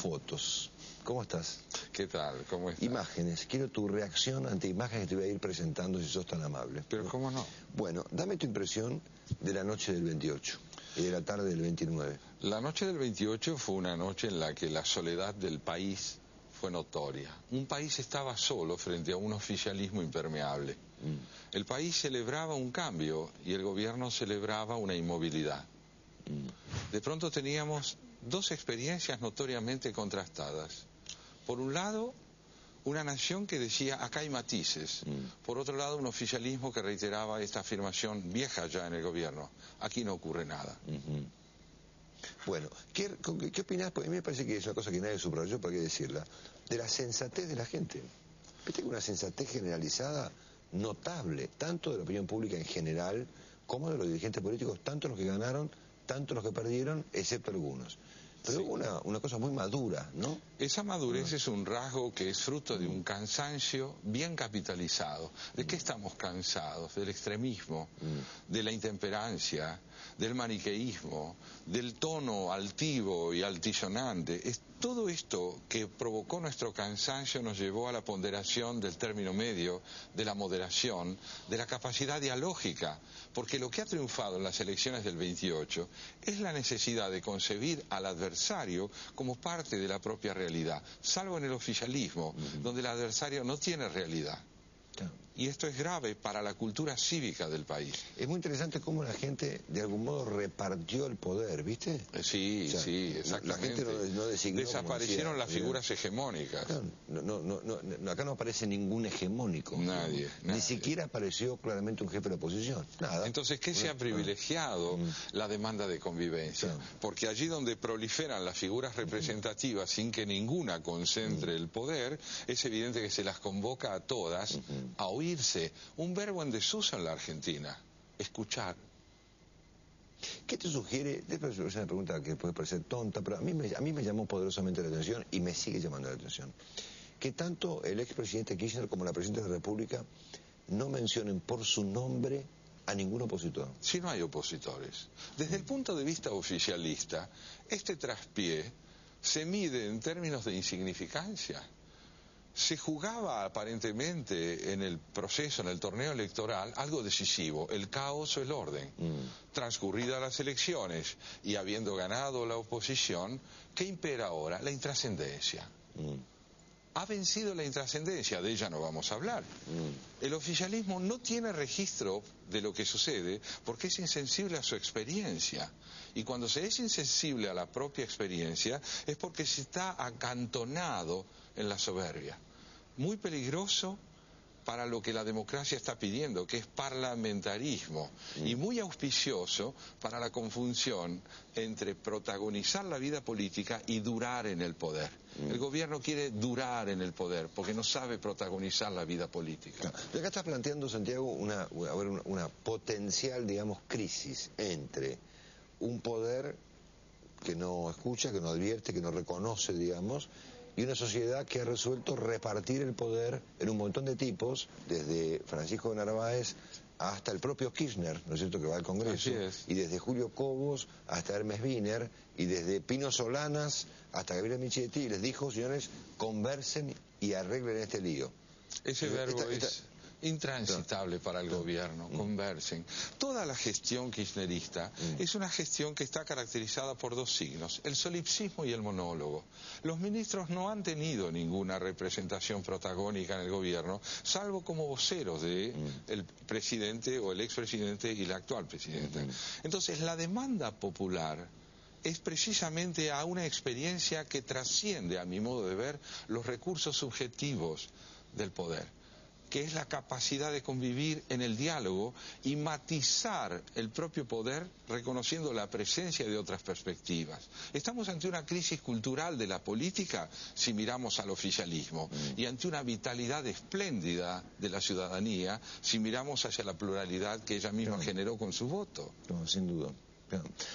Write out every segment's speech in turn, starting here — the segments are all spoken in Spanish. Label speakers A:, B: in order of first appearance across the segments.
A: fotos. ¿Cómo estás?
B: ¿Qué tal? ¿Cómo estás?
A: Imágenes. Quiero tu reacción ante imágenes que te voy a ir presentando si sos tan amable.
B: Pero ¿cómo no?
A: Bueno, dame tu impresión de la noche del 28 y de la tarde del 29.
B: La noche del 28 fue una noche en la que la soledad del país fue notoria. Un país estaba solo frente a un oficialismo impermeable. El país celebraba un cambio y el gobierno celebraba una inmovilidad. De pronto teníamos dos experiencias notoriamente contrastadas. Por un lado, una nación que decía, acá hay matices. Por otro lado, un oficialismo que reiteraba esta afirmación vieja ya en el gobierno. Aquí no ocurre nada.
A: Bueno, ¿qué opinás? Porque a mí me parece que es una cosa que nadie subrayó, pero hay que decirla, de la sensatez de la gente. Viste que una sensatez generalizada notable, tanto de la opinión pública en general, como de los dirigentes políticos, tanto los que ganaron, tanto los que perdieron, excepto algunos. Pero
B: Sí.
A: hubo una cosa muy madura, ¿no?
B: Esa madurez es un rasgo que es fruto de un cansancio bien capitalizado. ¿De qué estamos cansados? Del extremismo, de la intemperancia, del maniqueísmo, del tono altivo y altisonante. Todo esto que provocó nuestro cansancio nos llevó a la ponderación del término medio, de la moderación, de la capacidad dialógica, porque lo que ha triunfado en las elecciones del 28 es la necesidad de concebir al adversario como parte de la propia realidad, salvo en el oficialismo, donde el adversario no tiene realidad. Y esto es grave para la cultura cívica del país.
A: Es muy interesante cómo la gente de algún modo repartió el poder, ¿viste?
B: Sí,
A: O sea,
B: sí, exactamente.
A: La gente no designó,
B: desaparecieron las figuras hegemónicas.
A: Acá no aparece ningún hegemónico.
B: Nadie.
A: Ni siquiera apareció claramente un jefe de la oposición. Nada.
B: Entonces, ¿qué se ha privilegiado? La demanda de convivencia. Porque allí donde proliferan las figuras representativas sin que ninguna concentre el poder, es evidente que se las convoca a todas a oírse. Un verbo en desuso en la Argentina, escuchar.
A: ¿Qué te sugiere? Es una pregunta que puede parecer tonta, pero a mí me llamó poderosamente la atención y me sigue llamando la atención. Que tanto el expresidente Kirchner como la presidenta de la República no mencionen por su nombre a ningún opositor.
B: Si no hay opositores. Desde el punto de vista oficialista, este traspié se mide en términos de insignificancia. Se jugaba aparentemente en el proceso, en el torneo electoral, algo decisivo, el caos o el orden. Transcurridas las elecciones y habiendo ganado la oposición, ¿qué impera ahora? La intrascendencia. Ha vencido la intrascendencia, de ella no vamos a hablar. El oficialismo no tiene registro de lo que sucede porque es insensible a su experiencia. Y cuando se es insensible a la propia experiencia es porque se está acantonado en la soberbia. Muy peligroso para lo que la democracia está pidiendo, que es parlamentarismo, y muy auspicioso para la confusión entre protagonizar la vida política y durar en el poder. El gobierno quiere durar en el poder porque no sabe protagonizar la vida política.
A: Y acá estás planteando, Santiago, una potencial, digamos, crisis entre un poder que no escucha, que no advierte, que no reconoce, digamos, y una sociedad que ha resuelto repartir el poder en un montón de tipos, desde Francisco de Narváez hasta el propio Kirchner, ¿no es cierto?, que va al Congreso, y desde Julio Cobos hasta Hermes Wiener, y desde Pino Solanas hasta Gabriel Michetti, y les dijo, señores, conversen y arreglen este lío.
B: Ese verbo es intransitable para el gobierno, conversen. Toda la gestión kirchnerista es una gestión que está caracterizada por dos signos, el solipsismo y el monólogo. Los ministros no han tenido ninguna representación protagónica en el gobierno, salvo como voceros de el presidente o el expresidente y la actual presidenta. Entonces, la demanda popular es precisamente a una experiencia que trasciende, a mi modo de ver, los recursos subjetivos del poder, que es la capacidad de convivir en el diálogo y matizar el propio poder reconociendo la presencia de otras perspectivas. Estamos ante una crisis cultural de la política si miramos al oficialismo y ante una vitalidad espléndida de la ciudadanía si miramos hacia la pluralidad que ella misma generó con su voto.
A: No, sin duda.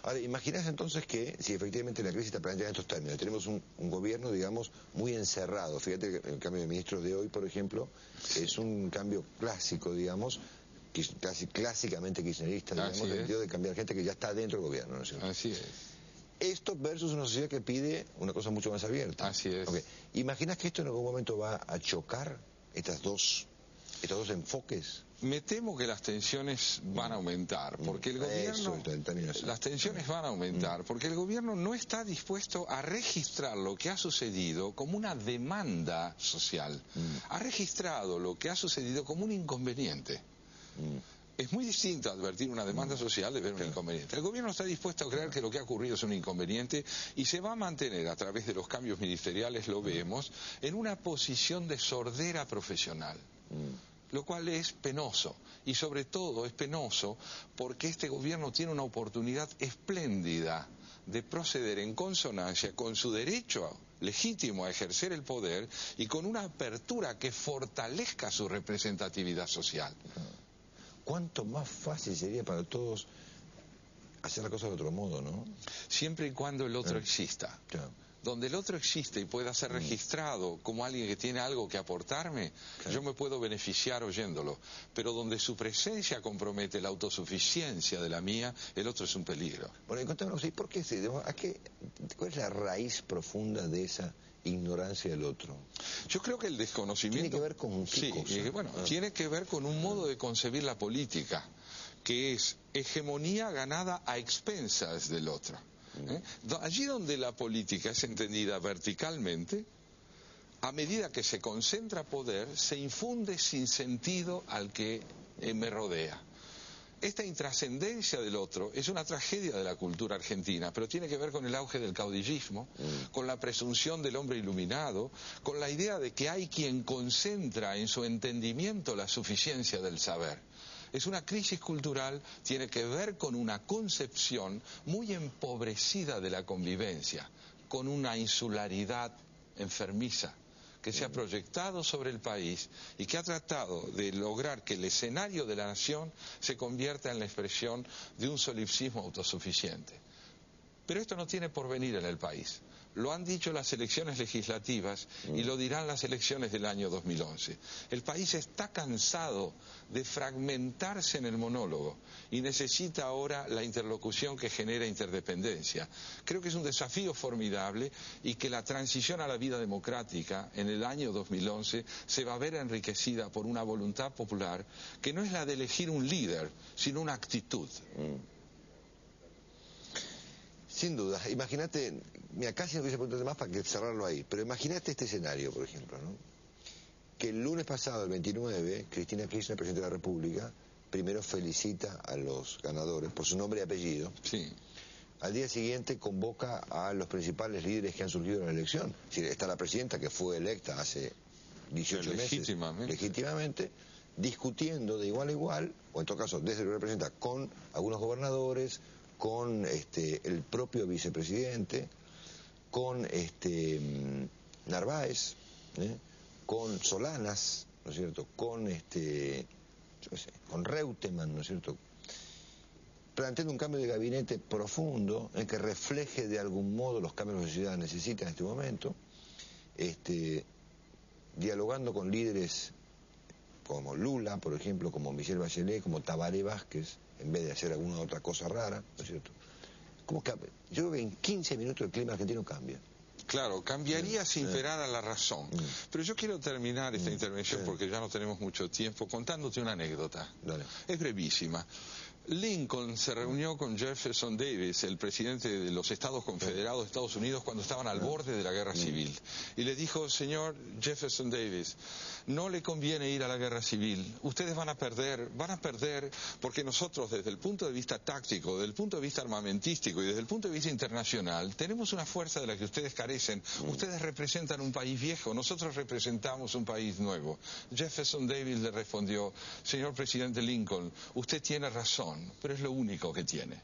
A: Ahora, imaginás entonces que, si efectivamente la crisis está planteada en estos términos, tenemos un gobierno, digamos, muy encerrado. Fíjate que el cambio de ministros de hoy, por ejemplo, es un cambio clásico, digamos, casi clásicamente kirchnerista, digamos, en el sentido de cambiar gente que ya está dentro del gobierno, ¿no es cierto?
B: Así es.
A: Esto versus una sociedad que pide una cosa mucho más abierta.
B: Así es.
A: Okay. ¿Imaginas que esto en algún momento va a chocar estos dos enfoques?
B: Me temo que las tensiones van a aumentar, porque el gobierno... Las tensiones van a aumentar, porque el gobierno no está dispuesto a registrar lo que ha sucedido como una demanda social. Ha registrado lo que ha sucedido como un inconveniente. Es muy distinto advertir una demanda social de ver un inconveniente. El gobierno está dispuesto a creer que lo que ha ocurrido es un inconveniente y se va a mantener, a través de los cambios ministeriales, lo vemos, en una posición de sordera profesional. Lo cual es penoso, y sobre todo es penoso porque este gobierno tiene una oportunidad espléndida de proceder en consonancia con su derecho legítimo a ejercer el poder y con una apertura que fortalezca su representatividad social.
A: ¿Cuánto más fácil sería para todos hacer la cosa de otro modo, no?
B: Siempre y cuando el otro exista. Donde el otro existe y pueda ser registrado como alguien que tiene algo que aportarme, yo me puedo beneficiar oyéndolo. Pero donde su presencia compromete la autosuficiencia de la mía, el otro es un peligro.
A: Bueno, y contámonos, ¿por qué? ¿Cuál es la raíz profunda de esa ignorancia del otro?
B: Yo creo que el desconocimiento...
A: ¿Tiene que ver con qué cosa?
B: Tiene que ver con un modo de concebir la política, que es hegemonía ganada a expensas del otro. Allí donde la política es entendida verticalmente, a medida que se concentra poder, se infunde sin sentido al que me rodea. Esta intrascendencia del otro es una tragedia de la cultura argentina, pero tiene que ver con el auge del caudillismo, con la presunción del hombre iluminado, con la idea de que hay quien concentra en su entendimiento la suficiencia del saber. Es una crisis cultural, tiene que ver con una concepción muy empobrecida de la convivencia, con una insularidad enfermiza que se ha proyectado sobre el país y que ha tratado de lograr que el escenario de la nación se convierta en la expresión de un solipsismo autosuficiente. Pero esto no tiene porvenir en el país. Lo han dicho las elecciones legislativas y lo dirán las elecciones del año 2011. El país está cansado de fragmentarse en el monólogo y necesita ahora la interlocución que genera interdependencia. Creo que es un desafío formidable y que la transición a la vida democrática en el año 2011 se va a ver enriquecida por una voluntad popular que no es la de elegir un líder, sino una actitud.
A: Sin duda, imagínate, mira, casi no quise preguntarte más para que cerrarlo ahí, pero imagínate este escenario, por ejemplo, ¿no? Que el lunes pasado, el 29, Cristina Kirchner, presidenta de la República, primero felicita a los ganadores por su nombre y apellido.
B: Sí.
A: Al día siguiente convoca a los principales líderes que han surgido en la elección. Es decir, está la presidenta que fue electa hace 18 meses, legítimamente, discutiendo de igual a igual, o en todo caso, desde lo que representa, con algunos gobernadores, con el propio vicepresidente, con Narváez, con Solanas, ¿no es cierto?, con con Reutemann, ¿no es cierto?, planteando un cambio de gabinete profundo en que refleje de algún modo los cambios que la sociedad necesita en este momento, dialogando con líderes como Lula, por ejemplo, como Michelle Bachelet, como Tabaré Vázquez, en vez de hacer alguna otra cosa rara, ¿no es cierto? ¿Cómo cambia? Yo creo que en 15 minutos el clima argentino cambia.
B: Claro, cambiaría si imperara la razón. Pero yo quiero terminar esta intervención, porque ya no tenemos mucho tiempo, contándote una anécdota.
A: Dale.
B: Es brevísima. Lincoln se reunió con Jefferson Davis, el presidente de los Estados Confederados de Estados Unidos, cuando estaban al borde de la guerra civil. Y le dijo: señor Jefferson Davis, no le conviene ir a la guerra civil. Ustedes van a perder porque nosotros, desde el punto de vista táctico, desde el punto de vista armamentístico y desde el punto de vista internacional, tenemos una fuerza de la que ustedes carecen. Ustedes representan un país viejo, nosotros representamos un país nuevo. Jefferson Davis le respondió: señor presidente Lincoln, usted tiene razón, pero es lo único que tiene.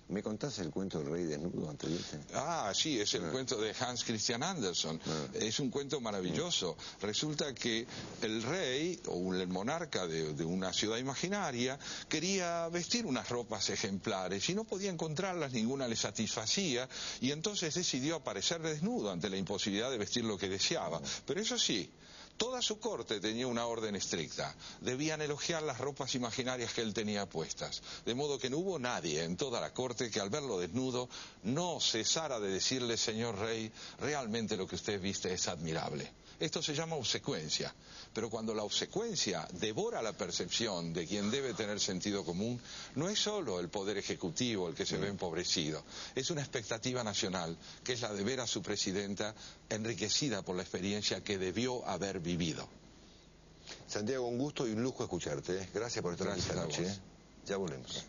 A: ¿Me contás el cuento del rey desnudo antes de irte?
B: Ah, sí, es el cuento de Hans Christian Andersen. Es un cuento maravilloso. Resulta que el rey, o el monarca de una ciudad imaginaria, quería vestir unas ropas ejemplares y no podía encontrarlas, ninguna le satisfacía, y entonces decidió aparecer desnudo ante la imposibilidad de vestir lo que deseaba. Pero eso sí, Toda su corte tenía una orden estricta. Debían elogiar las ropas imaginarias que él tenía puestas. De modo que no hubo nadie en toda la corte que al verlo desnudo no cesara de decirle: señor rey, realmente lo que usted viste es admirable. Esto se llama obsecuencia. Pero cuando la obsecuencia devora la percepción de quien debe tener sentido común, no es solo el poder ejecutivo el que se ve empobrecido, es una expectativa nacional, que es la de ver a su presidenta enriquecida por la experiencia que debió haber vivido.
A: Santiago, un gusto y un lujo escucharte. Gracias por estar aquí esta noche. Ya volvemos.